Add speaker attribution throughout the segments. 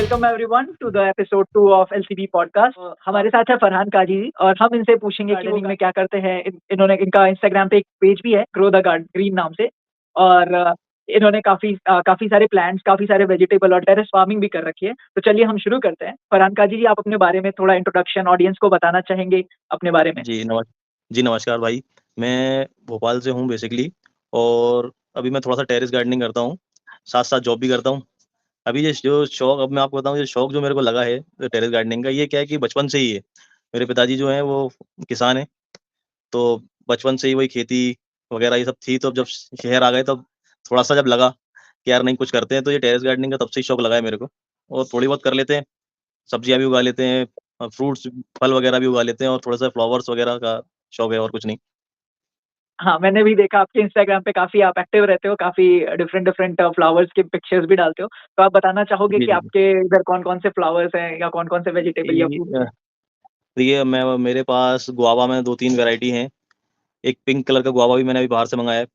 Speaker 1: Welcome everyone to the episode 2 of LCB podcast. हमारे साथ है फरहान काजी जी और हम इनसे पूछेंगे कि वो में क्या करते हैं। इन्होंने इनका इंस्टाग्राम पे एक पेज भी है, ग्रो द ग्रीन नाम से, और इन्होंने काफी सारे प्लांट्स, काफी सारे वेजिटेबल और टेरेस फार्मिंग भी कर रखी है। तो चलिए हम शुरू करते हैं। फरहान काजी जी, आप अपने बारे में थोड़ा इंट्रोडक्शन ऑडियंस को बताना चाहेंगे अपने बारे में?
Speaker 2: जी नमस्कार भाई। मैं भोपाल से हूँ बेसिकली, और अभी मैं थोड़ा-सा टेरेस गार्डनिंग करता हूँ, साथ-साथ जॉब भी करता हूँ। अभी ये जो शौक, अब मैं आपको बताऊँ, ये शौक जो मेरे को लगा है टेरेस गार्डनिंग का, ये क्या है कि बचपन से ही है। मेरे पिताजी जो हैं वो किसान हैं, तो बचपन से ही वही खेती वगैरह ये सब थी, तो जब शहर आ गए तब थोड़ा-सा जब लगा कि यार नहीं कुछ करते हैं, तो ये टेरेस गार्डनिंग का तब से ही शौक लगा है मेरे को, और थोड़ी बहुत कर लेते हैं। सब्जियाँ भी उगा लेते हैं, फ्रूट्स, फल वगैरह भी उगा लेते हैं, और थोड़ा-सा फ्लावर्स वगैरह का शौक है, और कुछ नहीं।
Speaker 1: हाँ, मैंने भी देखा आपके इंस्टाग्राम पे काफ़ी आप एक्टिव रहते हो, काफ़ी डिफरेंट डिफरेंट फ्लावर्स के पिक्चर्स भी डालते हो। तो आप बताना चाहोगे
Speaker 2: जी,
Speaker 1: कि
Speaker 2: जी, जी।
Speaker 1: आपके इधर कौन-कौन से फ्लावर्स हैं या कौन-कौन से वेजिटेबल या
Speaker 2: ये
Speaker 1: फ्रूट्स हैं?
Speaker 2: देखिए, मैं मेरे पास गुआवा में 2-3 वैरायटी हैं। एक पिंक कलर का गुआवा भी मैंने अभी बाहर से मँगाया है,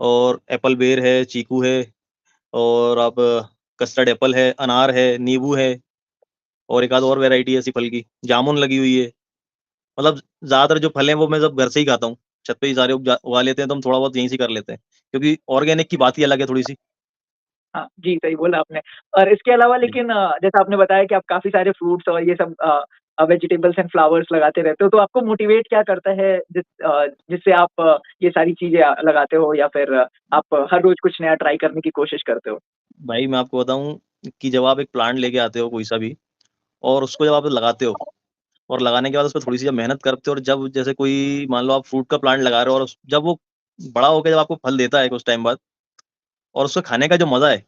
Speaker 2: और एप्पल बेर है, चीकू है, और अब कस्टर्ड एप्पल है, अनार है, नींबू है, और एक आध और वैरायटी है ऐसी फल की, जामुन लगी हुई है। मतलब ज़्यादातर जो फल हैं वो मैं सब घर से ही खाता हूँ। छत पे ही सारे उगा लेते हैं, तो हम थोड़ा बहुत यहीं से कर लेते हैं। क्योंकि ऑर्गेनिक की बात ही अलग है थोड़ी-सी।
Speaker 1: हाँ, जी, सही बोला आपने। और इसके अलावा
Speaker 2: जी।
Speaker 1: लेकिन जैसा आपने बताया कि आप काफ़ी सारे फ्रूट्स और ये सब वेजिटेबल्स एंड फ्लावर्स लगाते रहते हो, तो आपको मोटिवेट क्या करता है जिससे आप ये सारी चीज़ें लगाते हो, या फिर आप हर रोज़ कुछ नया ट्राई करने की कोशिश करते हो?
Speaker 2: भाई मैं आपको बताऊँ कि जब आप एक प्लांट लेके आते हो कोई-सा भी, और उसको जब आप लगाते हो, और लगाने के बाद उसपे थोड़ी-सी जब मेहनत करते हो, और जब जैसे कोई मान लो आप फ्रूट का प्लांट लगा रहे हो, और जब वो बड़ा होके जब आपको फल देता है कुछ टाइम बाद, और उसको खाने का जो मज़ा है,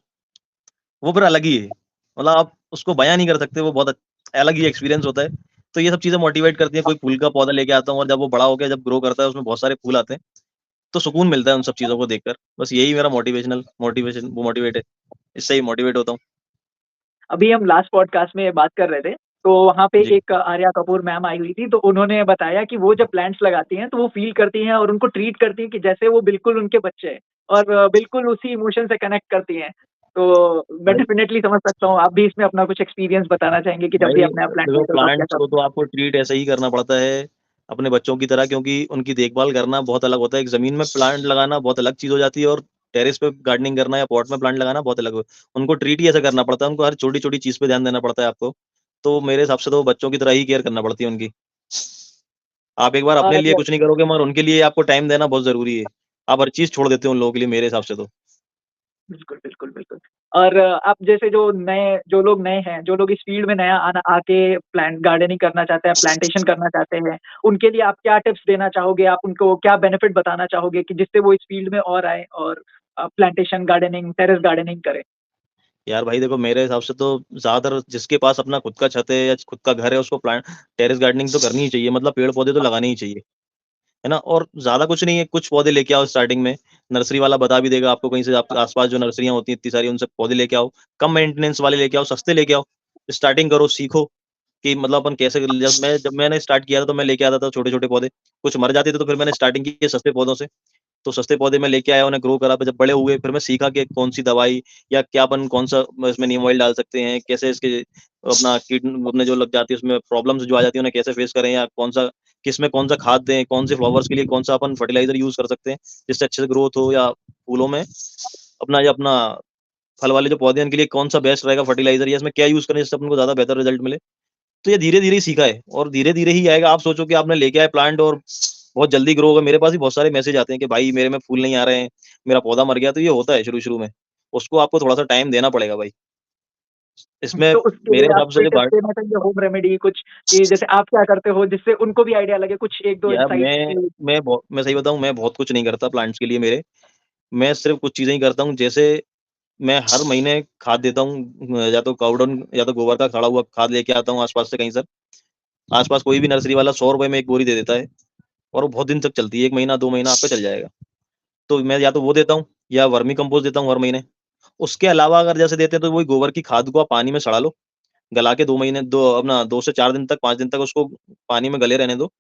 Speaker 2: वो फिर अलग ही है। मतलब आप उसको बयाँ नहीं कर सकते, वो बहुत अलग ही एक्सपीरियंस होता है। तो ये सब चीज़ें मोटिवेट करती हैं। कोई फूल का पौधा लेके आता हूँ, और जब वो बड़ा हो गया, जब ग्रो करता है, उसमें बहुत सारे फूल आते हैं, तो सुकून मिलता है उन सब चीज़ों को देखकर। बस यही मेरा मोटिवेशन वो मोटिवेट है। इससे ही मोटिवेट होता हूँ।
Speaker 1: अभी हम लास्ट पॉडकास्ट में बात कर रहे थे, तो वहाँ पे
Speaker 2: जी।
Speaker 1: एक आर्या कपूर मैम आई हुई थी, तो उन्होंने बताया कि वो जब प्लांट्स लगाती हैं, तो वो फ़ील करती हैं और उनको ट्रीट करती हैं कि जैसे वो बिल्कुल उनके बच्चे हैं, और बिल्कुल उसी इमोशन से कनेक्ट करती हैं। तो मैं
Speaker 2: भाई
Speaker 1: डेफ़िनेटली समझ सकता हूँ, आप भी इसमें अपना कुछ एक्सपीरियंस बताना चाहेंगे कि जब भी
Speaker 2: भाई
Speaker 1: आप नया प्लांट
Speaker 2: देखो,
Speaker 1: लेते हो तो आप क्या
Speaker 2: प्लांट्स को
Speaker 1: करते
Speaker 2: तो आपको ट्रीट ऐसे ही करना पड़ता है, अपने बच्चों की तरह, क्योंकि उनकी देखभाल करना बहुत अलग होता है। एक ज़मीन में प्लांट लगाना बहुत अलग चीज़ हो जाती है, और टेरेस पे गार्डनिंग करना या पॉट में प्लांट लगाना बहुत अलग हो। उनको ट्रीट ही ऐसा करना पड़ता है, उनको हर छोटी-छोटी चीज़ पे ध्यान देना पड़ता है आपको। तो मेरे हिसाब से तो बच्चों की तरह ही केयर करना पड़ती है उनकी। आप एक बार
Speaker 1: हैं?
Speaker 2: अपने लिए
Speaker 1: और
Speaker 2: कुछ नहीं करोगे, मगर उनके लिए आपको टाइम देना बहुत ज़रूरी है। आप हर चीज़ छोड़ देते हो उन लोगों के लिए, मेरे हिसाब से तो।
Speaker 1: बिल्कुल, बिल्कुल, बिल्कुल। और आप जैसे जो लोग नए हैं, जो लोग इस फ़ील्ड में नया आना आके प्लांट गार्डनिंग करना चाहते हैं, प्लांटेशन करना चाहते हैं, उनके लिए आप क्या टिप्स देना चाहोगे? आप उनको क्या बेनिफिट बताना चाहोगे कि जिससे वो इस फ़ील्ड में और आएँ और प्लांटेशन गार्डनिंग, टेरेस गार्डनिंग करें?
Speaker 2: यार भाई देखो, मेरे हिसाब से तो ज़्यादातर जिसके पास अपना खुद का छत है या खुद का घर है, उसको प्लांट टेरेस गार्डनिंग तो करनी ही चाहिए। मतलब पेड़-पौधे तो लगाने ही चाहिए, है ना? और ज़्यादा कुछ नहीं है, कुछ पौधे लेके आओ स्टार्टिंग में। नर्सरी वाला बता भी देगा आपको, कहीं से आपके आस-पास जो नर्सरियाँ होती हैं इतनी सारी, उनसे पौधे लेके आओ। कम मेंटेनेंस वाले लेके आओ, सस्ते लेके आओ। स्टार्टिंग करो, सीखो कि मतलब अपन कैसे, जब मैंने स्टार्ट किया था, तो मैं लेके आता था छोटे-छोटे पौधे। कुछ मर जाते थे, तो फिर मैंने स्टार्टिंग की सस्ते पौधों से। तो सस्ते पौधे मैं लेके आया, उन्हें ग्रो करा, फिर जब बड़े हुए, फिर मैं सीखा कि कौन-सी दवाई या क्या अपन कौन-सा इसमें नीम ऑयल डाल सकते हैं, कैसे इसके अपना कीट अपने जो लग जाती है, उसमें प्रॉब्लम्स जो आ जाती है, उन्हें कैसे फेस करें, या कौन-सा किसमें कौन-सा खाद दें, कौन से फ्लावर्स के लिए कौन-सा अपन फर्टिलाइज़र यूज़ कर सकते हैं, जिससे अच्छे से ग्रोथ हो, या फूलों में अपना फल वाले जो पौधे हैं, उनके लिए कौन-सा बेस्ट रहेगा फर्टिलाइज़र, या इसमें क्या यूज़ करें जिससे अपन को ज़्यादा बेहतर रिज़ल्ट मिले। तो ये धीरे-धीरे ही सीखा है, और धीरे-धीरे ही आएगा। आप सोचो कि आपने लेके आए प्लांट और बहुत जल्दी ग्रो होगा। मेरे पास भी बहुत सारे मैसेज आते हैं कि भाई मेरे में फूल नहीं आ रहे हैं, मेरा पौधा मर गया, तो ये होता है शुरू-शुरू में। उसको आपको थोड़ा-सा टाइम देना पड़ेगा भाई। इसमें
Speaker 1: तो उसके
Speaker 2: मेरे
Speaker 1: लिए आप
Speaker 2: हिसाब से
Speaker 1: कोई
Speaker 2: जो
Speaker 1: टिप्स
Speaker 2: गार्ड
Speaker 1: देना चाहेंगे, होम रेमेडी कुछ, कि जैसे आप क्या करते हो जिससे उनको भी आइडिया लगे, कुछ 1-2
Speaker 2: यार
Speaker 1: इनसाइट्स की?
Speaker 2: मैं सही बताऊँ, मैं बहुत कुछ नहीं करता प्लांट्स के लिए मेरे। मैं सिर्फ़ कुछ चीज़ें ही करता हूँ, जैसे मैं हर महीने खाद देता हूँ, या तो काऊ डंग या तो गोबर का सड़ा हुआ खाद लेके आता हूँ आस-पास से कहीं से। आस-पास कोई भी नर्सरी वाला ₹100 में 1 बोरी दे देता है, और वो बहुत दिन तक चलती है, 1 महीना 2 महीना आपका चल जाएगा। तो मैं या तो वो देता हूँ, या वर्मी कंपोस्ट देता हूँ हर महीने। उसके अलावा अगर जैसे देते हैं, तो वही गोबर की खाद को आप पानी में सड़ा लो, गला के 2 महीने, 2 से 4 दिन तक, 5 दिन तक उसको पानी में गले रहने दो,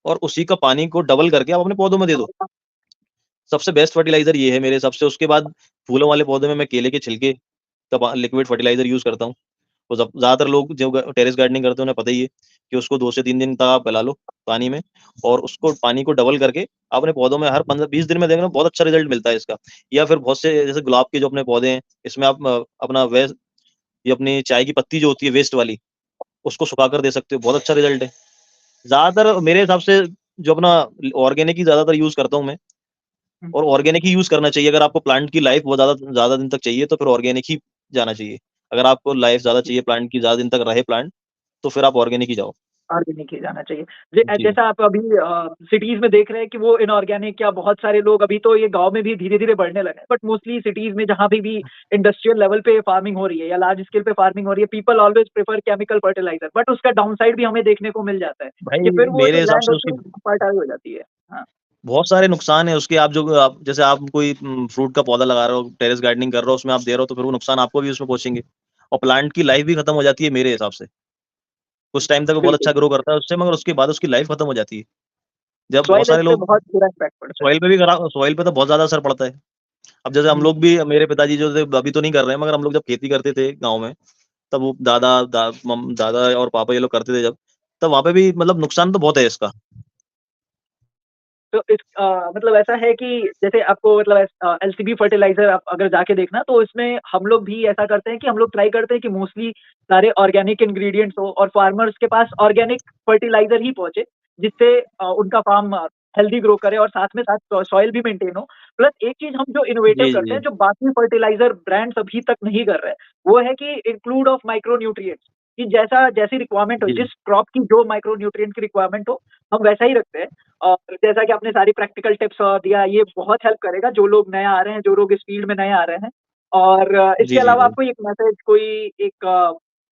Speaker 2: और उसी का पानी को डबल करके आप अपने पौधों में दे दो। सबसे बेस्ट फर्टिलाइज़र ये है मेरे हिसाब से। उसके बाद फूलों वाले पौधे में मैं केले के छिलके का लिक्विड फर्टिलाइज़र यूज़ करता हूँ। तो ज़्यादातर लोग जो टेरेस गार्डनिंग करते हैं उन्हें पता ही है कि उसको 2 से 3 दिन तक आप फैला लो पानी में और उसको पानी को डबल करके अपने पौधों में हर 15-20 दिन में देखना बहुत अच्छा रिज़ल्ट मिलता है इसका। या फिर बहुत से जैसे गुलाब के जो अपने पौधे हैं, इसमें आप अपना ये अपनी चाय की पत्ती जो होती है वेस्ट वाली, उसको सुखाकर दे सकते हो, बहुत अच्छा रिज़ल्ट है। ज़्यादातर मेरे हिसाब से जो अपना ऑर्गेनिक ही ज़्यादातर यूज़ करता हूँ मैं
Speaker 1: हुँ,
Speaker 2: और ऑर्गेनिक ही यूज़ करना चाहिए। अगर आपको प्लांट की लाइफ़ बहुत ज़्यादा ज़्यादा दिन तक चाहिए तो फिर ऑर्गेनिक ही जाना चाहिए। अगर आपको लाइफ़ ज़्यादा चाहिए प्लांट की, ज़्यादा दिन तक रहे प्लांट, तो फिर आप ऑर्गेनिक ही जाओ।
Speaker 1: ऑर्गेनिक ही जाना चाहिए।
Speaker 2: जी।
Speaker 1: जैसा आप अभी सिटीज़ में देख रहे हैं कि वो इनऑर्गेनिक या बहुत सारे लोग अभी तो ये गाँव में भी धीरे-धीरे बढ़ने लगे हैं। बट मोस्टली सिटीज़ में जहाँ पे भी इंडस्ट्रियल लेवल पे फार्मिंग हो रही है या लार्ज स्केल पे फार्मिंग हो रही है, people always prefer chemical fertiliser but उसका डाउनसाइड भी हमें देखने को मिल जाता है,
Speaker 2: भाई
Speaker 1: कि फिर वो
Speaker 2: मेरे
Speaker 1: जो
Speaker 2: हिसाब
Speaker 1: लैंड
Speaker 2: से
Speaker 1: होती
Speaker 2: उसकी
Speaker 1: है फर्टाइल हो जाती है। हाँ,
Speaker 2: बहुत सारे नुकसान हैं उसके आप जैसे आप कोई फ्रूट का पौधा लगा रहे हो, टेरेस गार्डनिंग कर रहे हो, उसमें आप दे रहे हो तो फिर वो नुकसान आपको भी उसमें पहुँचेंगे और प्लांट की लाइफ़ भी खत्म हो जाती है मेरे हिसाब से। कुछ टाइम तक वो बहुत
Speaker 1: बिल्कुल।
Speaker 2: अच्छा ग्रो करता है उससे मगर उसके बाद उसकी लाइफ़ खत्म हो जाती है। जब बहुत
Speaker 1: सॉइल
Speaker 2: सारे
Speaker 1: हेल्थ पे
Speaker 2: लोग
Speaker 1: बहुत बुरा इम्पैक्ट पड़ता है।
Speaker 2: सॉइल पे तो बहुत ज़्यादा असर पड़ता है। अब जैसे हम
Speaker 1: हुँ,
Speaker 2: लोग भी मेरे पिताजी जो थे अभी तो नहीं कर रहे हैं मगर हम लोग जब खेती करते थे गाँव में, तब वो दादा और पापा ये लोग करते थे जब, तब वहाँ पे भी मतलब नुकसान तो बहुत है इसका।
Speaker 1: तो मतलब ऐसा है कि जैसे आपको मतलब एलसीबी फर्टिलाइज़र आप अगर जाके देखना तो इसमें हम लोग भी ऐसा करते हैं कि हम लोग ट्राई करते हैं कि मोस्टली सारे ऑर्गेनिक इंग्रीडिएंट्स हो और फार्मर्स के पास ऑर्गेनिक फर्टिलाइज़र ही पहुँचे, जिससे उनका फार्म हेल्दी ग्रो करे और साथ में साथ सॉइल भी मेंटेन हो। प्लस एक चीज़ हम जो इनोवेटिव
Speaker 2: जी, जी,
Speaker 1: करते हैं,
Speaker 2: जी।
Speaker 1: जो बाकी फर्टिलाइज़र ब्रांड्स अभी तक नहीं कर रहे हैं, वो है कि इंक्लूड ऑफ माइक्रो न्यूट्रिएंट्स कि जैसी रिक्वायरमेंट हो,
Speaker 2: जी,
Speaker 1: जिस क्रॉप की जो माइक्रो न्यूट्रिएंट की रिक्वायरमेंट हो, हम वैसा ही रखते हैं। और जैसा कि आपने सारी प्रैक्टिकल टिप्स दिया, ये बहुत हेल्प करेगा जो लोग नए आ रहे हैं, जो लोग इस फील्ड में नए आ रहे हैं। और इसके
Speaker 2: जी, जी,
Speaker 1: अलावा
Speaker 2: भाई।
Speaker 1: आपको एक मैसेज कोई एक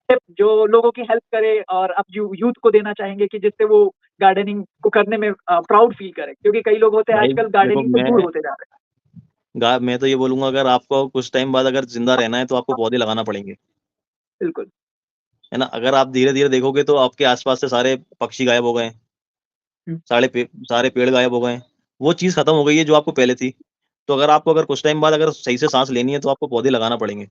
Speaker 1: टिप जो लोगों की हेल्प करे और आप यूथ को देना चाहेंगे कि जिससे वो गार्डनिंग को करने में प्राउड फील करें? क्योंकि कई लोग होते हैं
Speaker 2: भाई
Speaker 1: आजकल
Speaker 2: देखो
Speaker 1: गार्डनिंग से दूर होते जा रहे हैं।
Speaker 2: मैं तो ये बोलूँगा अगर आपको कुछ टाइम बाद अगर ज़िंदा रहना है तो आपको पौधे लगाना पड़ेंगे,
Speaker 1: बिल्कुल।
Speaker 2: है ना? अगर आप धीरे-धीरे देखोगे तो आपके आस-पास से सारे पक्षी गायब हो गए हैं,
Speaker 1: हुँ।
Speaker 2: सारे पेड़ गायब हो गए हैं। वो चीज़ खत्म हो गई है जो आपको पहले थी। तो अगर आपको अगर कुछ टाइम बाद अगर सही से साँस लेनी है तो आपको पौधे लगाना पड़ेंगे।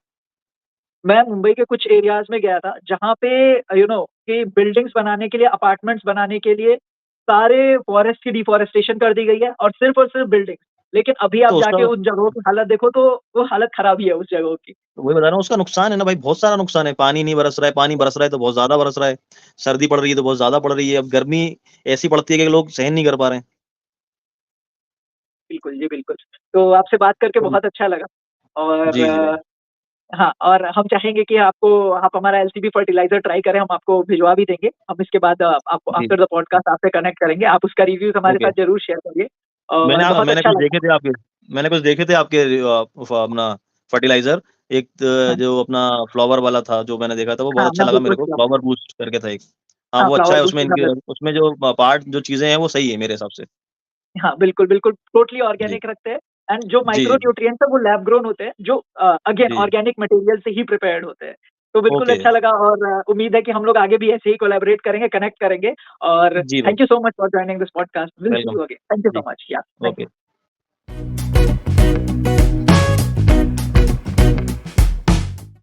Speaker 1: मैं मुंबई के कुछ एरियाज़ में गया था, जहाँ पे कि बिल्डिंग्स बनाने के लिए, अपार्टमेंट्स बनाने के लिए सारे फॉरेस्ट की डिफॉरेस्टेशन कर दी गई है और सिर्फ़ बिल्डिंग्स। लेकिन अभी आप
Speaker 2: तो उसका
Speaker 1: जाके उन जगहों की हालत देखो तो वो हालत खराब ही है उस जगहों की।
Speaker 2: वही बता रहा हूँ उसका नुकसान है ना भाई, बहुत सारा नुकसान है। पानी नहीं बरस रहा है, पानी बरस रहा है तो बहुत ज़्यादा बरस रहा है। सर्दी पड़ रही है तो बहुत ज़्यादा पड़ रही है। अब गर्मी ऐसी पड़ती है कि लोग सहन नहीं कर पा रहे हैं।
Speaker 1: बिल्कुल, जी बिल्कुल। तो आपसे बात करके
Speaker 2: तो
Speaker 1: बहुत अच्छा लगा और
Speaker 2: जी, जी भाई।
Speaker 1: हाँ, और हम चाहेंगे कि आप हमारा एलसीबी फर्टिलाइज़र ट्राई करें, हम आपको भिजवा भी देंगे। हम इसके बाद आपको
Speaker 2: जी,
Speaker 1: आफ्टर द पॉडकास्ट आपसे कनेक्ट करेंगे। आप उसका रिव्यूज़ हमारे
Speaker 2: ओके।
Speaker 1: साथ ज़रूर शेयर करिए और बहुत
Speaker 2: मैंने
Speaker 1: अच्छा
Speaker 2: कुछ
Speaker 1: लगा।
Speaker 2: देखे थे आपके अपना फर्टिलाइज़र एक
Speaker 1: हाँ,
Speaker 2: जो अपना फ्लावर वाला था जो मैंने देखा था वो
Speaker 1: हाँ,
Speaker 2: बहुत अच्छा
Speaker 1: मैं
Speaker 2: लगा
Speaker 1: बिल्कुल
Speaker 2: मेरे को,
Speaker 1: फ्लावर
Speaker 2: फ्लावर बूस्ट करके था एक। हाँ,
Speaker 1: हाँ,
Speaker 2: वो अच्छा
Speaker 1: फ्लावर
Speaker 2: है
Speaker 1: बूस्ट
Speaker 2: उसमें
Speaker 1: मैं
Speaker 2: इनके उसमें जो पार्ट जो चीज़ें हैं वो सही है मेरे हिसाब से।
Speaker 1: हाँ, बिल्कुल, बिल्कुल, टोटली
Speaker 2: जी।
Speaker 1: ऑर्गेनिक रखते हैं एंड जो
Speaker 2: जी,
Speaker 1: माइक्रो
Speaker 2: जी।
Speaker 1: न्यूट्रिएंट्स है वो लैब ग्रोन होते हैं, जो अगेन
Speaker 2: जी,
Speaker 1: ऑर्गेनिक मटेरियल से ही प्रिपेयर्ड होते हैं। तो बिल्कुल
Speaker 2: ओके।
Speaker 1: अच्छा लगा और उम्मीद है कि हम लोग आगे भी ऐसे ही कोलैबोरेट करेंगे, कनेक्ट करेंगे और
Speaker 2: जी भाई,
Speaker 1: thank you so much for joining this podcast. Will see
Speaker 2: welcome.
Speaker 1: You again. Thank you
Speaker 2: जी,
Speaker 1: so much. Yeah thank you.
Speaker 2: Okay.